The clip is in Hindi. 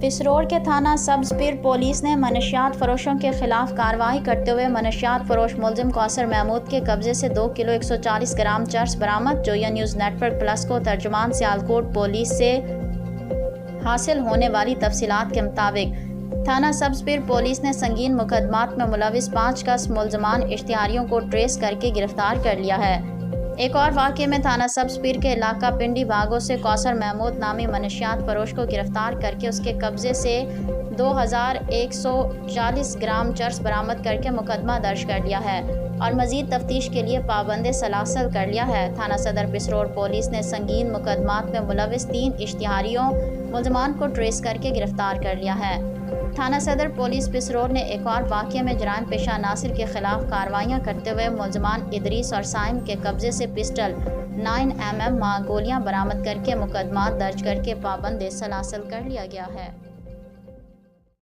पिसरोर के थाना सब्ज पीर पुलिस ने मनशियात फरोशों के खिलाफ कार्रवाई करते हुए मनशियात फरोश मुलजिम कौसर महमूद के कब्जे से 2 किलो 140 ग्राम चर्स बरामद। जोया न्यूज़ नेटवर्क प्लस को तर्जुमान सियालकोट पुलिस से हासिल होने वाली तफसीलात के मुताबिक थाना सब्ज पीर पुलिस ने संगीन मुकदमात में मुलविस 5 कस मुलजमान इश्तिहारियों को ट्रेस करके गिरफ्तार कर लिया है। एक और वाक़े में थाना सब्ज पीर के इलाका पिंडी बागों से कौसर महमूद नामी मनशियात फरोश को गिरफ्तार करके उसके कब्जे से 2140 ग्राम चर्स बरामद करके मुकदमा दर्ज कर लिया है और मजीद तफ्तीश के लिए पाबंद सलासल कर लिया है। थाना सदर पिसरोर पुलिस ने संगीन मुकदमात में मुलविस 3 इश्तिहारियों मुलजमान को ट्रेस करके गिरफ्तार कर लिया है। थाना सदर पुलिस पिसरोर ने एक और वाक़े में जराइम पेशा नासिर के खिलाफ कार्रवाइयाँ करते हुए मुलजमान इदरीस और साइम के कब्जे से पिस्टल 9mm गोलियाँ बरामद करके मुकदमा दर्ज करके पाबंद सलासल कर लिया गया है।